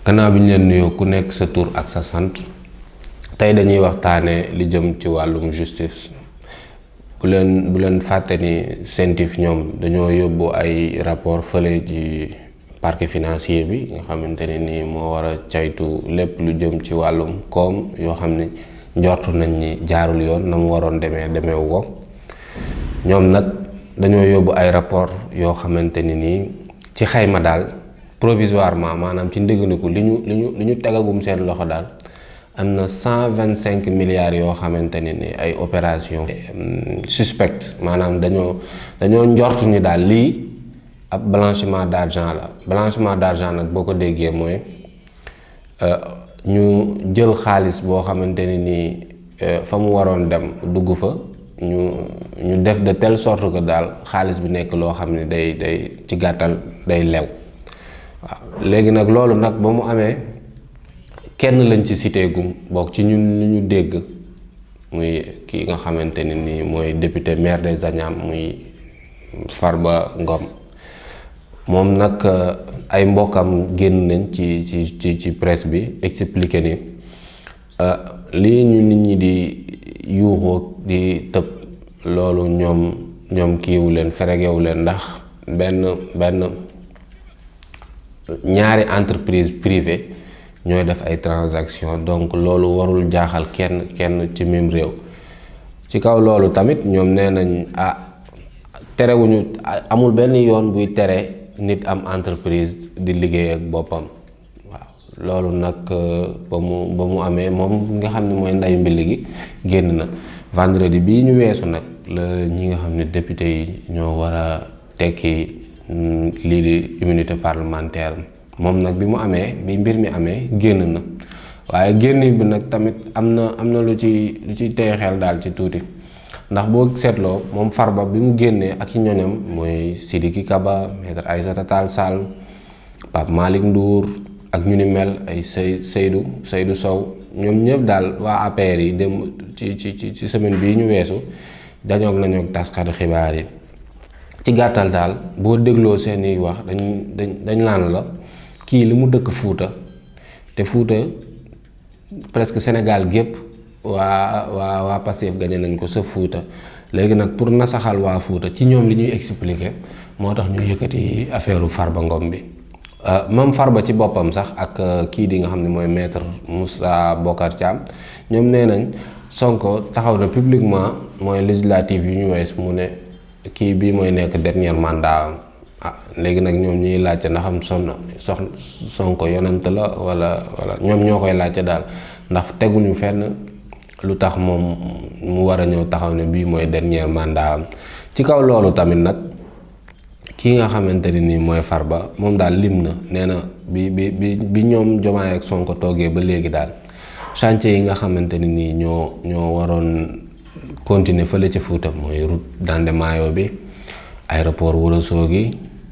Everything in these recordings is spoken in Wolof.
gannaaw bi ñu leen nuyoo ku nekk sa tur ak sa sant tey dañuy waxtaane li jëm ci wàllum justice bu leen fàtte ni CENTIF ñoom dañoo yóbbu ay rapport fële ci parquet financier bi nga xamante ne nii moo war a caytu lépp lu jëm ci wàllum koom yoo xam ne njortu nañ ni jaarul yoon na mu waroon demeewu ko ñoom nag dañoo yóbbu ay rapport yoo xamante ni nii ci xayma daal provisoirement maanaam ci ndégganiku li ñu tegagum seen loxo daal am na 125 milliards yoo xamante ne ni ay opération suspecte maanaam dañoo njort ni daal lii ab blanchiment d'argent la blanchiment d'argent nag boo ko déggee mooy ñu jël xaalis boo xamante ne nii fa mu waroon dem dugg fa ñu def de telle sorte que daal xaalis bi nekk loo xam ne day ci gàttal day lew waaw léegi nag loolu nag ba mu amee kenn lañ ci cité gum bokk ci ñun lu ñu dégg muy kii nga xamante ne nii mooy député maire des Agnam muy Farba Ngom moom nag ay mbokkam génn nañ ci presse bi expliqué ni lii ñu nit ñi di yuuxoo di tëb loolu ñoom kiiwu leen feregewu leen ndax benn ñaari entreprise privée ñooy def ay transaction donc loolu warul jaaxal kenn ci mim réew ci kaw loolu tamit ñoom nee nañ terewuñu amul benn yoon buy tere nit am entreprise di liggéey ak boppam waaw loolu nag ba mu amee moom nga xam ne mooy ndayu mbili gi génn na vendredi bii ñu weesu nag la ñi nga xam ne député yi ñoo war a tekki lii di immunité parlementaire moom nag bi mbir mi amee génn na waaye génn bi nag tamit am na lu ciy teye xel daal ci tuuti ndax boo seetloo moom Farba bi mu génnee ak ci ñoñam mooy Sidiki Kaba Maître Aïssata Tall Sall Pape Malick Ndour ak ñu ni mel ay Seydou Sow ñoom ñëpp daal waa APR yi dem ci semaine bii ñu weesu dañoog nañoog taskatu xibaar yi ci gàttal daal boo dégloo seeni wax dañ naan la kii li mu dëkk Fuuta te Fuuta presque Sénégal gépp waa Pastef gañe nañ ko sa Fuuta léegi nag pour nasaxal waa Fuuta ci ñoom li ñuy expliquer moo tax ñu yëkkati affaire Farba Ngom bi moom Farba ci boppam sax ak kii di nga xam ne mooy maître Moussa Bocar Thiam ñoom nee nañ Sonko taxaw na publiquement mooy législative yu ñu wees mu ne kii bii mooy nekk dernier mandat léegi nag ñoom ñuy laajte ndax am Sonko yonent la wala ñoom ñoo koy laajte daal ndax teguñu fenn lu tax moom mu war a ñëw taxaw ne bii mooy dernier mandat am ci kaw loolu tamit nag kii nga xamante ne nii mooy Farba moom daal lim na nee na bi ñoom Diomaye ak Sonko toogee ba léegi daal chantier yi nga xamante ne nii ñoo waroon continuer fële ci Fuuta mooy route Dandé Mayo bi aéroport Ourossogui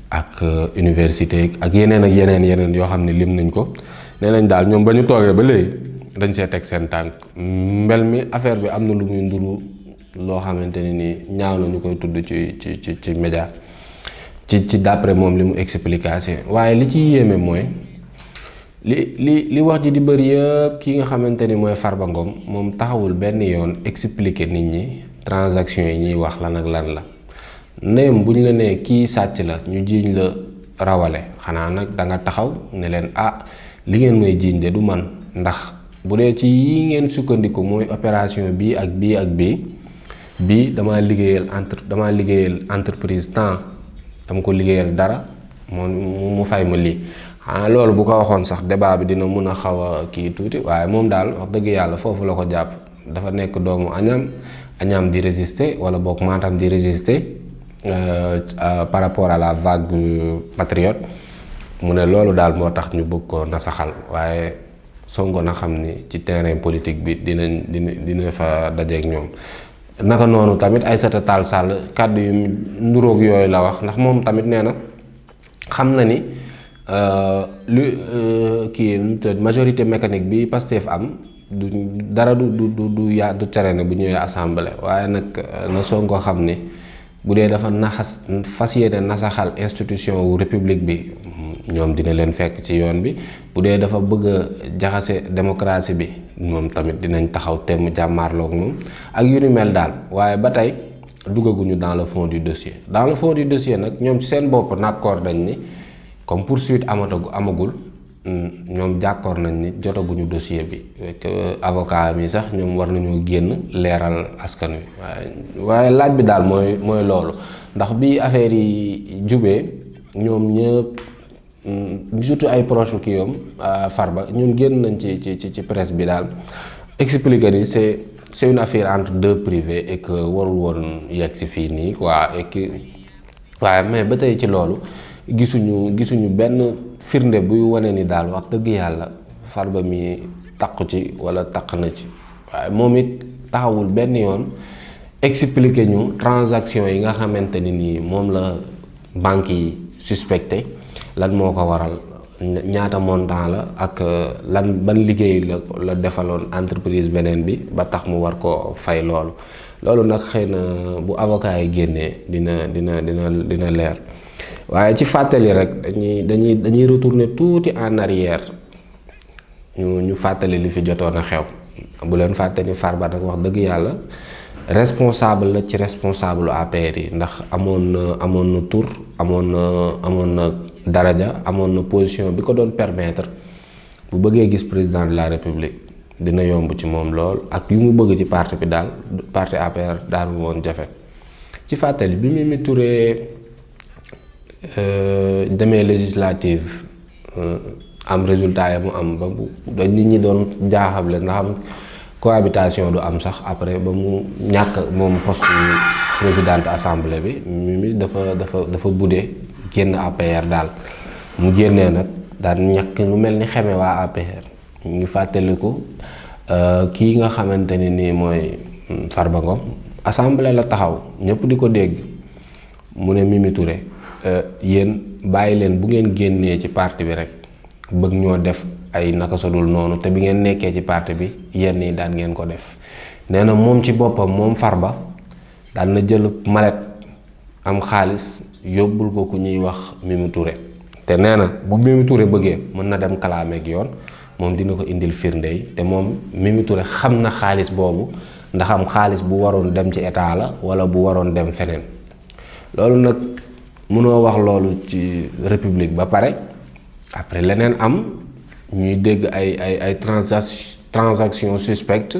ak université ak yeneen yoo xam ne lim nañ ko nee nañ daal ñoom ba ñu toogee ba léegi dañ see teg seen tànk mbel mi affaire bi am na lu muy nduru loo xamante ne nii ñaaw na ñu koy tudd ci média ci d'après moom li mu explication waaye li ci yéeme mooy li wax ji di bëri yëpp kii nga xamante ni mooy Farba Ngom moom taxawul benn yoon expliquer nit ñi transaction yi ñuy wax lan ak lan la ndeyam bu ñu la nee kii sàcc la ñu jiiñ la rawale xanaa nag da nga taxaw ne leen li ngeen may jiiñ de du man ndax bu dee ci yi ngeen sukkandiku mooy opération bii ak bii damaa liggéeyal entreprise temps dama ko liggéeyal dara mu fay ma lii xanaa loolu bu ko waxoon sax débat bi dina mun a xaw a kii tuuti waaye moom daal wax dëgg yàlla foofu la ko jàpp dafa nekk doomu Agnam di résister wala boog Matam di résister par rapport à la vague patriote mu ne loolu daal moo tax ñu bëgg ko nasaxal waaye Sonko na xam ni ci terrain politique bi dina fa dajeek ñoom naka noonu tamit Aïssata Tall Sall kàddu yu nduróog yooyu la wax ndax moom tamit nee na xam na ni majorité mécanique bi Pastef am du tere ne bu ñëwee assemblée waaye nag na Sonko xam ni bu dee dafa fas yéene nasaxal institution wu république bi ñoom dina leen fekk ci yoon bi. bu dee dafa bëgg a jaxase démocratie bi moom tamit dinañ taxaw temm jàmmaarloog moom ak yu ni mel daal. waaye ba tey duggaguñu dans le fond du dossier. dans le fond du dossier nag ñoom ci seen bopp d'accord dañ ni comme poursuite amagul ñoom d'accord nañ ni jotaguñu dossier bi que avocat mi sax ñoom war nañoo génn leeral askan wi. waaye laaj bi daal mooy loolu ndax bi affaire yi jubee ñoom ñëpp surtout ay proche ki yoom Farba ñoom génn nañ ci presse bi daal expliquer ni c'est une affaire entre deux privés et que warul woon yegg si fii nii quoi et que waaye mais ba tey ci loolu gisuñu benn firnde buy wane ni daal wax dëgg yàlla Farba mi taqu ci wala taq na ci. waaye moom it taxawul benn yoon expliquer ñu transaction yi nga xamante ni nii moom la banque yi suspecté lan moo ko waral, ñaata montant la ak lan ban liggéey la defaloon entreprise beneen bi ba tax mu war ko fay loolu nag xëy na bu avocat yi génnee dina leer. waaye ci fàttali rek dañuy retourner tuuti en arrière ñu fàttali li fi jotoon a xew. bu leen fàttali Farba nag wax dëgg yàlla responsable la ci responsable APR yi ndax amoon na tur amoon na daraja amoon na position bi ko doon permettre bu bëggee gis président de la république dina yomb ci moom lool ak yu mu bëgg ci parti bi daal parti APR daal woon jafe. ci fàttali bi Mimi Touré demee législative am résultat ya mu am ba nit ñi doon jaaxable ndax am cohabitation du am sax après ba mu ñàkk moom poste présidente assemblée bi Mimi dafa budde génn APR daal mu génnee nag daan ñàkk lu mel ni xeme waa APR ñu ngi fàttaliku kii nga xamante ni nii mooy Farba Ngom assemblée la taxaw ñëpp di ko dégg mu ne Mimi Touré yéen bàyyi leen bu ngeen génnee ci parti bi rek bëgg ñoo def ay naka sodul noonu te bi ngeen nekkee ci parti bi yenn yi daan ngeen ko def. nee na moom ci boppam moom Farba daan na jël malet am xaalis yóbbul ko ku ñuy wax Mimi Touré te nee na bu Mimi Touré bëggee mën na dem kalaameeg yoon moom dina ko indil firnde yi te moom Mimi Touré xam na xaalis boobu ndax am xaalis bu waroon dem ci état la wala bu waroon dem feneen. loolu nag mënoo wax loolu ci république ba pare après leneen am ñuy dégg ay transaction suspecte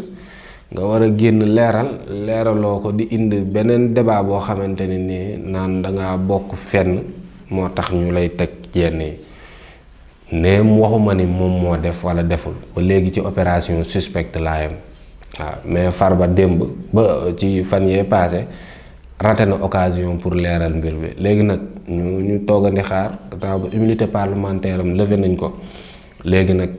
nga war a génn leeraloo ko di indi beneen débat boo xamante ne ni naan dangaa bokk fenn moo tax ñu lay teg yenn yi ne mu waxuma ni moom moo def wala deful ba léegi ci opération suspecte laa yam waaw mais Farba démb ba ci fan yee passé raté na occasion pour leeral mbir bi léegi nag ñu toogandi xaar temps ba immunité parlementaire am levé nañ ko léegi nag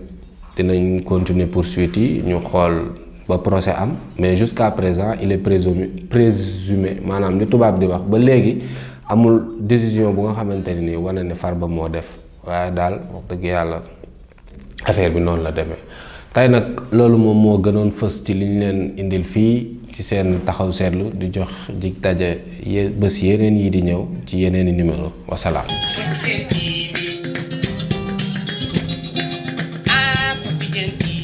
dinañ continuer poursuite yi ñu xool ba procès am mais jusqu'à présent il est présumé maanaam li tubaab di wax ba léegi amul décision bu nga xamante ne nii wane ne Farba moo def waaye daal wax dëgg yàlla affaire bi noonu la demee. tey nag loolu moom moo gënoon fës ci liñ leen indil fii ci seen taxaw seetlu di jox dig daje bés yeneen yi di ñëw ci yeneen i numéro wasalaam. African TV.